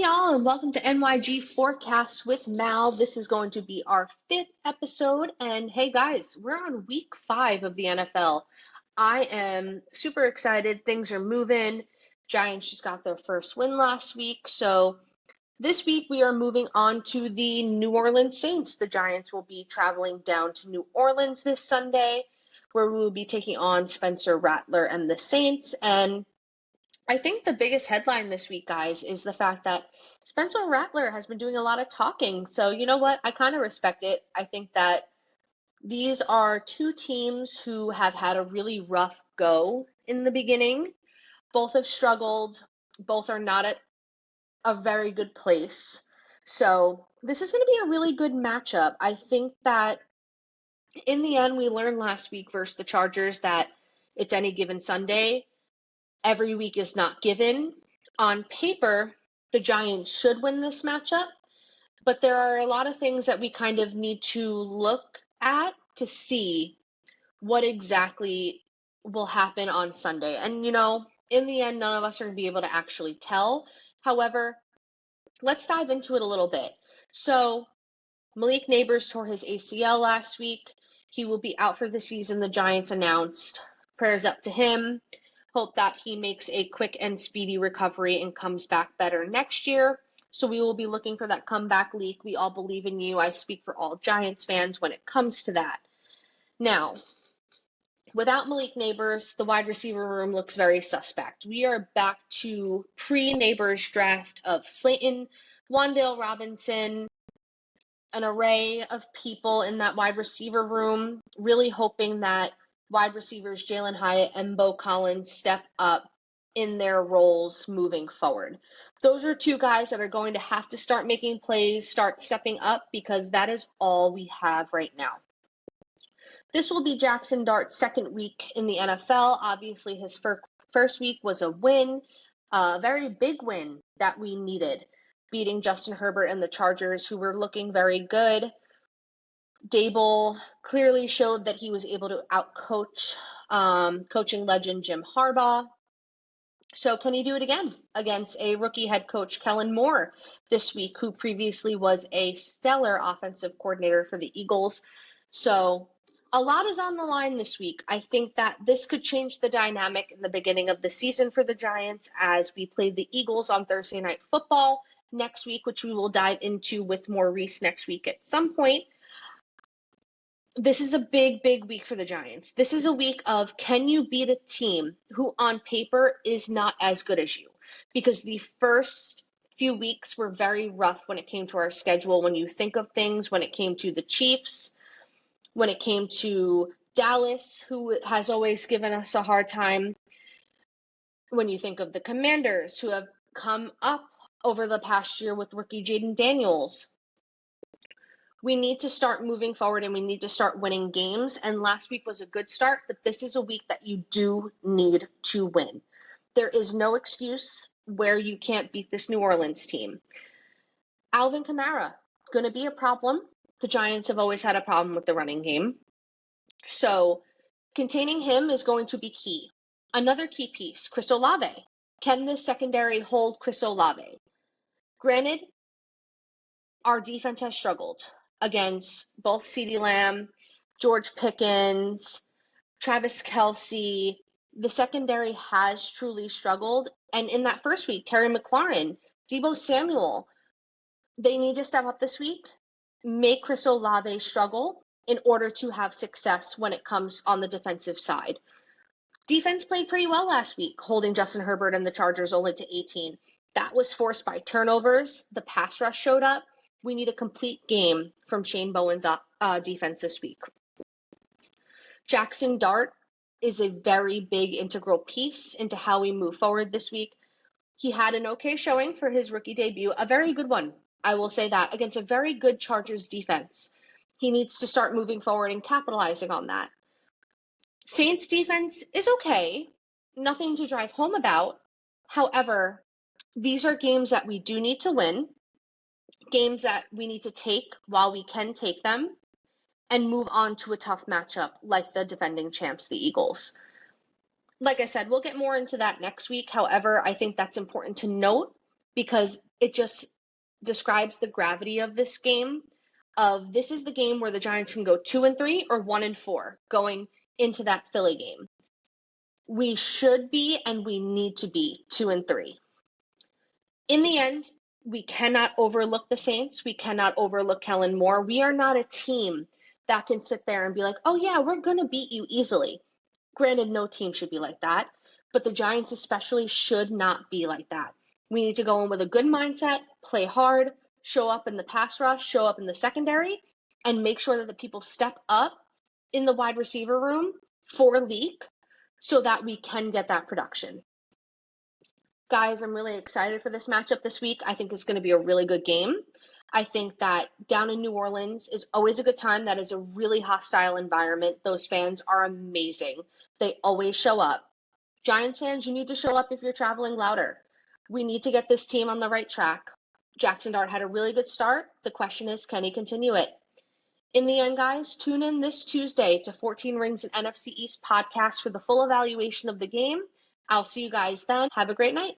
Hey y'all, and welcome to NYG Forecast with Mal. This is going to be our 5th episode. And hey guys, we're on week 5 of the NFL. I am super excited. Things are moving. Giants just got their first win last week. So this week we are moving on to the New Orleans Saints. The Giants will be traveling down to New Orleans this Sunday, where we will be taking on Spencer Rattler and the Saints. And I think the biggest headline this week, guys, is the fact that Spencer Rattler has been doing a lot of talking. So, you know what? I kind of respect it. I think that these are two teams who have had a really rough go in the beginning. Both have struggled. Both are not at a very good place. So, this is going to be a really good matchup. I think that in the end, we learned last week versus the Chargers that it's any given Sunday. Every week is not given. On paper, the Giants should win this matchup, but there are a lot of things that we kind of need to look at to see what exactly will happen on Sunday. And, in the end, none of us are going to be able to actually tell. However, let's dive into it a little bit. So, Malik Neighbors tore his ACL last week. He will be out for the season, the Giants announced. Prayers up to him. Hope that he makes a quick and speedy recovery and comes back better next year. So we will be looking for that comeback leak. We all believe in you. I speak for all Giants fans when it comes to that. Now, without Malik Neighbors, the wide receiver room looks very suspect. We are back to pre-Neighbors draft of Slayton, Wan'Dale Robinson, an array of people in that wide receiver room, really hoping that wide receivers Jalen Hyatt and Bo Collins step up in their roles moving forward. Those are two guys that are going to have to start making plays, start stepping up, because that is all we have right now. This will be Jackson Dart's second week in the NFL. Obviously, his first week was a win, a very big win that we needed, beating Justin Herbert and the Chargers, who were looking very good. Dable clearly showed that he was able to outcoach coaching legend Jim Harbaugh. So can he do it again against a rookie head coach, Kellen Moore, this week, who previously was a stellar offensive coordinator for the Eagles? So a lot is on the line this week. I think that this could change the dynamic in the beginning of the season for the Giants as we play the Eagles on Thursday Night Football next week, which we will dive into with Maurice next week at some point. This is a big, big week for the Giants. This is a week of, can you beat a team who on paper is not as good as you? Because the first few weeks were very rough when it came to our schedule. When you think of things, when it came to the Chiefs, when it came to Dallas, who has always given us a hard time. When you think of the Commanders, who have come up over the past year with rookie Jaden Daniels. We need to start moving forward and we need to start winning games. And last week was a good start, but this is a week that you do need to win. There is no excuse where you can't beat this New Orleans team. Alvin Kamara, going to be a problem. The Giants have always had a problem with the running game. So containing him is going to be key. Another key piece, Chris Olave. Can this secondary hold Chris Olave? Granted, our defense has struggled against both CeeDee Lamb, George Pickens, Travis Kelce. The secondary has truly struggled. And in that first week, Terry McLaurin, Deebo Samuel, they need to step up this week, make Chris Olave struggle in order to have success when it comes on the defensive side. Defense played pretty well last week, holding Justin Herbert and the Chargers only to 18. That was forced by turnovers. The pass rush showed up. We need a complete game from Shane Bowen's defense this week. Jackson Dart is a very big integral piece into how we move forward this week. He had an okay showing for his rookie debut, a very good one, I will say that, against a very good Chargers defense. He needs to start moving forward and capitalizing on that. Saints defense is okay, nothing to drive home about. However, these are games that we do need to win. Games that we need to take while we can take them and move on to a tough matchup like the defending champs, the Eagles. Like I said, we'll get more into that next week. However, I think that's important to note because it just describes the gravity of this game. Of this is the game where the Giants can go 2-3 or 1-4 going into that Philly game. We should be and we need to be 2-3. In the end, we cannot overlook the Saints. We cannot overlook Kellen Moore. We are not a team that can sit there and be like, oh yeah, we're going to beat you easily. Granted, no team should be like that, but the Giants especially should not be like that. We need to go in with a good mindset, play hard, show up in the pass rush, show up in the secondary, and make sure that the people step up in the wide receiver room for Leak so that we can get that production. Guys, I'm really excited for this matchup this week. I think it's going to be a really good game. I think that down in New Orleans is always a good time. That is a really hostile environment. Those fans are amazing. They always show up. Giants fans, you need to show up if you're traveling louder. We need to get this team on the right track. Jackson Dart had a really good start. The question is, can he continue it? In the end, guys, tune in this Tuesday to 14 Rings and NFC East podcast for the full evaluation of the game. I'll see you guys then. Have a great night.